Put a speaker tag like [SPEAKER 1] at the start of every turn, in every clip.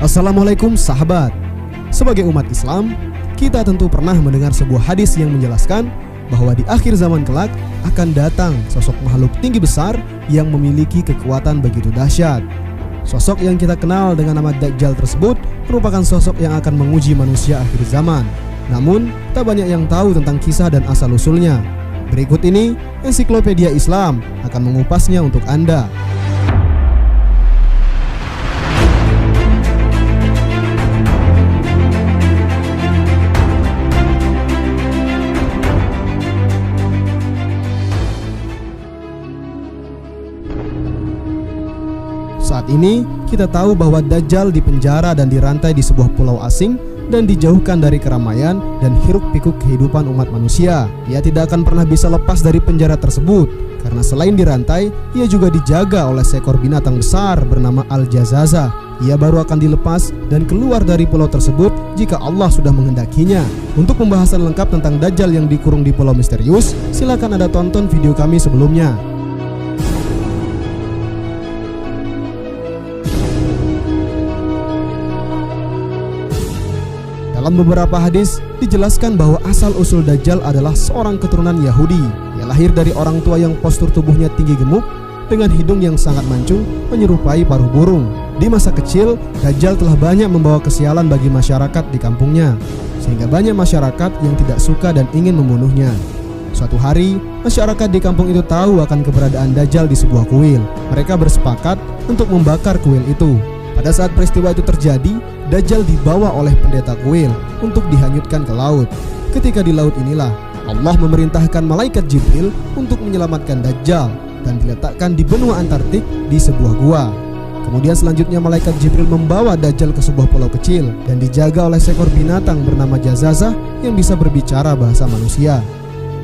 [SPEAKER 1] Assalamualaikum sahabat. Sebagai umat Islam, kita tentu pernah mendengar sebuah hadis yang menjelaskan bahwa di akhir zaman kelak akan datang sosok makhluk tinggi besar yang memiliki kekuatan begitu dahsyat. Sosok yang kita kenal dengan nama Dajjal tersebut merupakan sosok yang akan menguji manusia akhir zaman. Namun, tak banyak yang tahu tentang kisah dan asal-usulnya. Berikut ini, Ensiklopedia Islam akan mengupasnya untuk Anda. Saat ini, kita tahu bahwa Dajjal dipenjara dan dirantai di sebuah pulau asing dan dijauhkan dari keramaian dan hiruk-pikuk kehidupan umat manusia. Ia tidak akan pernah bisa lepas dari penjara tersebut, karena selain dirantai, ia juga dijaga oleh seekor binatang besar bernama Al-Jazazah. Ia baru akan dilepas dan keluar dari pulau tersebut jika Allah sudah menghendakinya. Untuk pembahasan lengkap tentang Dajjal yang dikurung di pulau misterius, silakan Anda tonton video kami sebelumnya. Dalam beberapa hadis dijelaskan bahwa asal-usul Dajjal adalah seorang keturunan Yahudi. Ia lahir dari orang tua yang postur tubuhnya tinggi gemuk dengan hidung yang sangat mancung menyerupai paruh burung. Di masa kecil, Dajjal telah banyak membawa kesialan bagi masyarakat di kampungnya, sehingga banyak masyarakat yang tidak suka dan ingin membunuhnya. Suatu hari, masyarakat di kampung itu tahu akan keberadaan Dajjal di sebuah kuil. Mereka bersepakat untuk membakar kuil itu. Pada saat peristiwa itu terjadi, Dajjal dibawa oleh pendeta kuil untuk dihanyutkan ke laut. Ketika di laut inilah Allah memerintahkan malaikat Jibril untuk menyelamatkan Dajjal dan diletakkan di benua Antartik di sebuah gua. Kemudian selanjutnya malaikat Jibril membawa Dajjal ke sebuah pulau kecil dan dijaga oleh seekor binatang bernama Jazazah yang bisa berbicara bahasa manusia.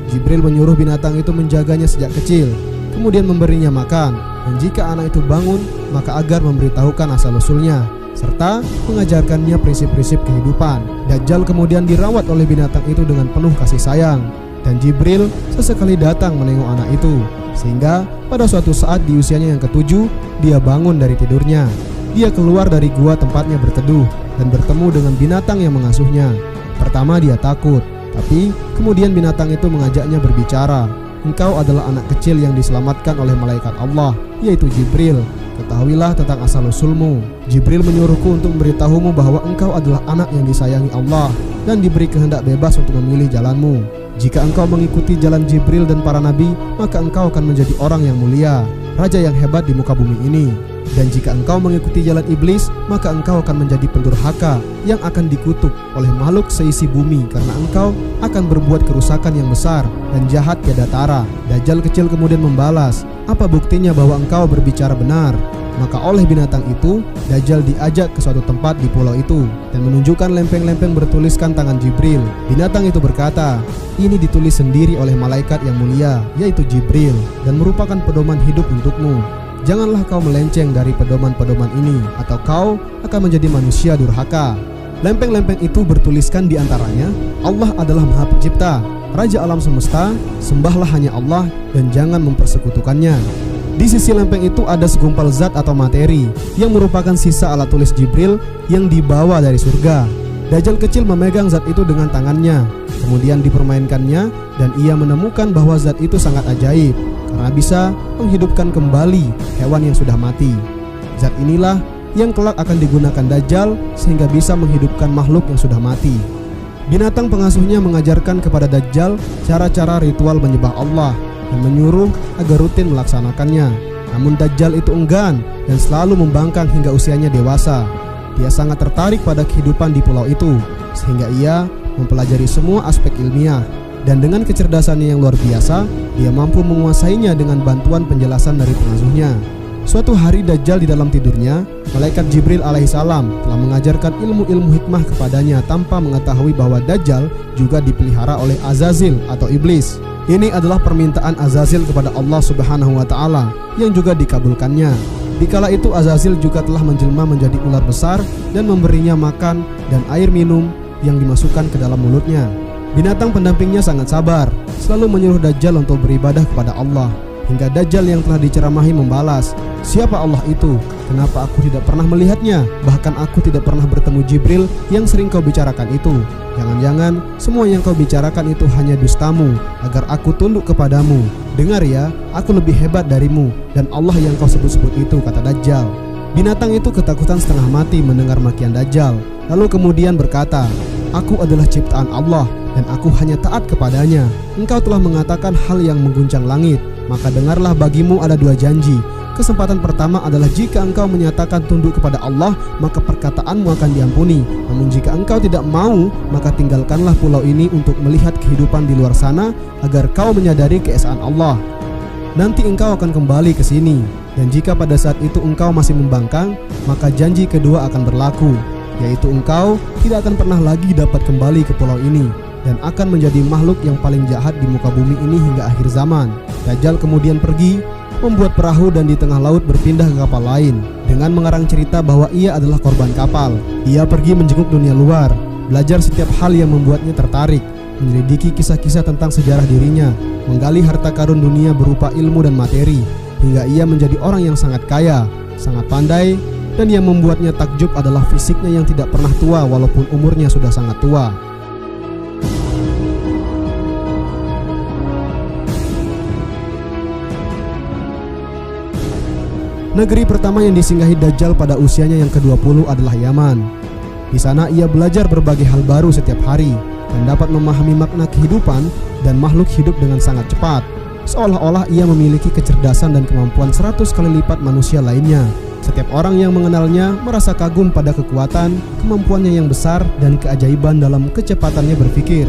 [SPEAKER 1] Jibril menyuruh binatang itu menjaganya sejak kecil, kemudian memberinya makan, dan jika anak itu bangun, maka agar memberitahukan asal-usulnya serta mengajarkannya prinsip-prinsip kehidupan. Dajjal kemudian dirawat oleh binatang itu dengan penuh kasih sayang, dan Jibril sesekali datang menengok anak itu, sehingga pada suatu saat di usianya yang ke-7, dia bangun dari tidurnya. Dia keluar dari gua tempatnya berteduh dan bertemu dengan binatang yang mengasuhnya. Pertama dia takut, tapi kemudian binatang itu mengajaknya berbicara. Engkau adalah anak kecil yang diselamatkan oleh malaikat Allah, yaitu Jibril. Ketahuilah tentang asal-usulmu. Jibril menyuruhku untuk memberitahumu bahwa engkau adalah anak yang disayangi Allah dan diberi kehendak bebas untuk memilih jalanmu. Jika engkau mengikuti jalan Jibril dan para nabi, maka engkau akan menjadi orang yang mulia, raja yang hebat di muka bumi ini. Dan jika engkau mengikuti jalan iblis, maka engkau akan menjadi pendurhaka yang akan dikutuk oleh makhluk seisi bumi, karena engkau akan berbuat kerusakan yang besar dan jahat tiada tara. Dajjal kecil kemudian membalas, apa buktinya bahwa engkau berbicara benar? Maka oleh binatang itu, Dajjal diajak ke suatu tempat di pulau itu dan menunjukkan lempeng-lempeng bertuliskan tangan Jibril. Binatang itu berkata, ini ditulis sendiri oleh malaikat yang mulia, yaitu Jibril, dan merupakan pedoman hidup untukmu. Janganlah kau melenceng dari pedoman-pedoman ini, atau kau akan menjadi manusia durhaka. Lempeng-lempeng itu bertuliskan di antaranya, Allah adalah Maha Pencipta, Raja alam semesta, sembahlah hanya Allah dan jangan mempersekutukannya. Di sisi lempeng itu ada segumpal zat atau materi yang merupakan sisa alat tulis Jibril yang dibawa dari surga. Dajjal kecil memegang zat itu dengan tangannya, kemudian dipermainkannya, dan ia menemukan bahwa zat itu sangat ajaib karena bisa menghidupkan kembali hewan yang sudah mati. Zat inilah yang kelak akan digunakan Dajjal sehingga bisa menghidupkan makhluk yang sudah mati. Binatang pengasuhnya mengajarkan kepada Dajjal cara-cara ritual menyembah Allah dan menyuruh agar rutin melaksanakannya. Namun Dajjal itu enggan dan selalu membangkang hingga usianya dewasa. Dia sangat tertarik pada kehidupan di pulau itu, sehingga ia mempelajari semua aspek ilmiah. Dan dengan kecerdasannya yang luar biasa, dia mampu menguasainya dengan bantuan penjelasan dari pengasuhnya. Suatu hari Dajjal di dalam tidurnya, malaikat Jibril alaihissalam telah mengajarkan ilmu-ilmu hikmah kepadanya tanpa mengetahui bahwa Dajjal juga dipelihara oleh Azazil atau iblis. Ini adalah permintaan Azazil kepada Allah Subhanahu wa Ta'ala yang juga dikabulkannya. Dikala itu Azazil juga telah menjelma menjadi ular besar dan memberinya makan dan air minum yang dimasukkan ke dalam mulutnya. Binatang pendampingnya sangat sabar, selalu menyuruh Dajjal untuk beribadah kepada Allah. hingga Dajjal yang telah diceramahi membalas, "Siapa Allah itu? Kenapa aku tidak pernah melihatnya? Bahkan aku tidak pernah bertemu Jibril yang sering kau bicarakan itu. Jangan-jangan semua yang kau bicarakan itu hanya dustamu agar aku tunduk kepadamu. Dengar ya, aku lebih hebat darimu dan Allah yang kau sebut-sebut itu," kata Dajjal. Binatang itu ketakutan setengah mati mendengar makian Dajjal, lalu kemudian berkata, "Aku adalah ciptaan Allah dan aku hanya taat kepadanya. Engkau telah mengatakan hal yang mengguncang langit, maka dengarlah, bagimu ada dua janji. Kesempatan pertama adalah jika engkau menyatakan tunduk kepada Allah, maka perkataanmu akan diampuni. Namun jika engkau tidak mau, maka tinggalkanlah pulau ini untuk melihat kehidupan di luar sana agar kau menyadari keesaan Allah. Nanti engkau akan kembali ke sini, dan jika pada saat itu engkau masih membangkang, maka janji kedua akan berlaku, yaitu engkau tidak akan pernah lagi dapat kembali ke pulau ini dan akan menjadi makhluk yang paling jahat di muka bumi ini hingga akhir zaman." Dajjal kemudian pergi, membuat perahu dan di tengah laut berpindah ke kapal lain dengan mengarang cerita bahwa ia adalah korban kapal. Ia pergi menjenguk dunia luar, belajar setiap hal yang membuatnya tertarik, menyelidiki kisah-kisah tentang sejarah dirinya, menggali harta karun dunia berupa ilmu dan materi, hingga ia menjadi orang yang sangat kaya, sangat pandai, dan yang membuatnya takjub adalah fisiknya yang tidak pernah tua walaupun umurnya sudah sangat tua. Negeri pertama yang disinggahi Dajjal pada usianya yang ke-20 adalah Yaman. Di sana ia belajar berbagai hal baru setiap hari dan dapat memahami makna kehidupan dan makhluk hidup dengan sangat cepat. Seolah-olah ia memiliki kecerdasan dan kemampuan 100 kali lipat manusia lainnya. Setiap orang yang mengenalnya merasa kagum pada kekuatan, kemampuannya yang besar, dan keajaiban dalam kecepatannya berpikir.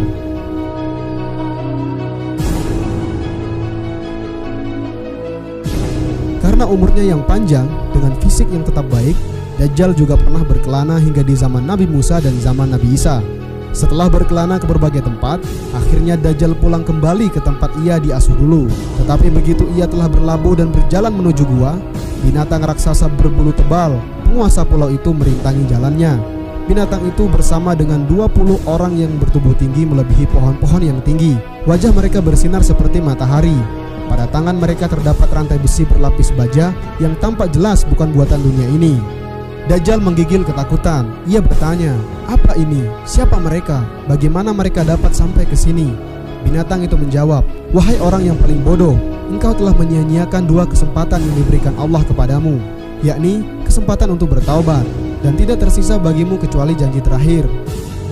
[SPEAKER 1] Karena umurnya yang panjang dengan fisik yang tetap baik, Dajjal juga pernah berkelana hingga di zaman Nabi Musa dan zaman Nabi Isa. Setelah berkelana ke berbagai tempat, akhirnya Dajjal pulang kembali ke tempat ia diasuh dulu. Tetapi begitu ia telah berlabuh dan berjalan menuju gua, binatang raksasa berbulu tebal, penguasa pulau itu merintangi jalannya. Binatang itu bersama dengan 20 orang yang bertubuh tinggi melebihi pohon-pohon yang tinggi. Wajah mereka bersinar seperti matahari. Pada tangan mereka terdapat rantai besi berlapis baja yang tampak jelas bukan buatan dunia ini. Dajjal menggigil ketakutan. Ia bertanya, "Apa ini? Siapa mereka? Bagaimana mereka dapat sampai ke sini?" Binatang itu menjawab, "Wahai orang yang paling bodoh, engkau telah menyia-nyiakan dua kesempatan yang diberikan Allah kepadamu, yakni kesempatan untuk bertaubat, dan tidak tersisa bagimu kecuali janji terakhir.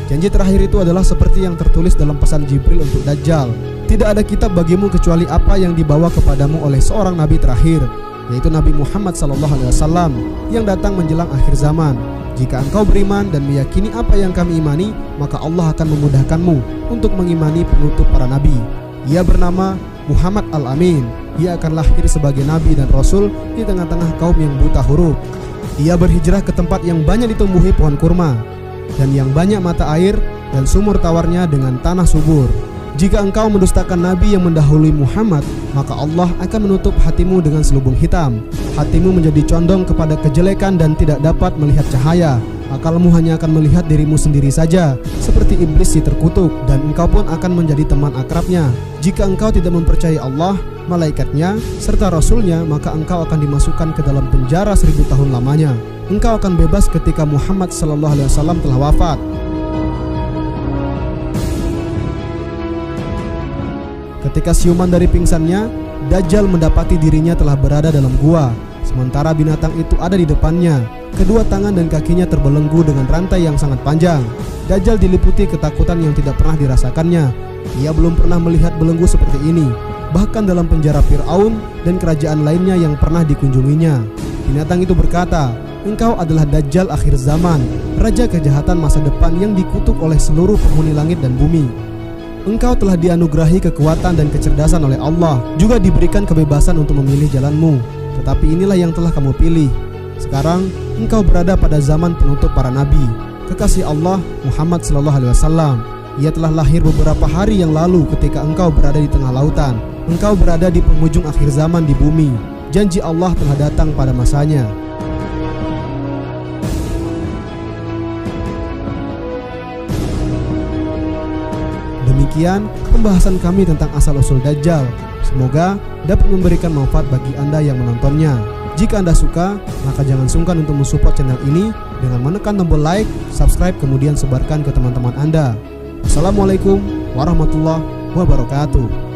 [SPEAKER 1] Janji terakhir itu adalah seperti yang tertulis dalam pesan Jibril untuk Dajjal. Tidak ada kitab bagimu kecuali apa yang dibawa kepadamu oleh seorang nabi terakhir, yaitu Nabi Muhammad SAW yang datang menjelang akhir zaman. Jika engkau beriman dan meyakini apa yang kami imani, maka Allah akan memudahkanmu untuk mengimani penutup para nabi. Ia bernama Muhammad Al-Amin. Ia akan lahir sebagai nabi dan rasul di tengah-tengah kaum yang buta huruf. Ia berhijrah ke tempat yang banyak ditumbuhi pohon kurma dan yang banyak mata air dan sumur tawarnya dengan tanah subur. Jika engkau mendustakan nabi yang mendahului Muhammad, maka Allah akan menutup hatimu dengan selubung hitam. Hatimu menjadi condong kepada kejelekan dan tidak dapat melihat cahaya. Akalmu hanya akan melihat dirimu sendiri saja, seperti iblis si terkutuk, dan engkau pun akan menjadi teman akrabnya. Jika engkau tidak mempercayai Allah, malaikatnya, serta Rasulnya, maka engkau akan dimasukkan ke dalam penjara 1000 tahun lamanya. Engkau akan bebas ketika Muhammad SAW telah wafat. Ketika siuman dari pingsannya, Dajjal mendapati dirinya telah berada dalam gua, sementara binatang itu ada di depannya. Kedua tangan dan kakinya terbelenggu dengan rantai yang sangat panjang. Dajjal diliputi ketakutan yang tidak pernah dirasakannya. Ia belum pernah melihat belenggu seperti ini, bahkan dalam penjara Fir'aun dan kerajaan lainnya yang pernah dikunjunginya. Binatang itu berkata, "Engkau adalah Dajjal akhir zaman, raja kejahatan masa depan yang dikutuk oleh seluruh penghuni langit dan bumi. Engkau telah dianugerahi kekuatan dan kecerdasan oleh Allah, juga diberikan kebebasan untuk memilih jalanmu. Tetapi inilah yang telah kamu pilih. Sekarang engkau berada pada zaman penutup para nabi, kekasih Allah Muhammad SAW. Ia telah lahir beberapa hari yang lalu ketika engkau berada di tengah lautan. Engkau berada di penghujung akhir zaman di bumi. Janji Allah telah datang pada masanya." Demikian pembahasan kami tentang asal-usul Dajjal. Semoga dapat memberikan manfaat bagi Anda yang menontonnya. Jika Anda suka, maka jangan sungkan untuk mensupport channel ini dengan menekan tombol like, subscribe, kemudian sebarkan ke teman-teman Anda. Wassalamualaikum warahmatullahi wabarakatuh.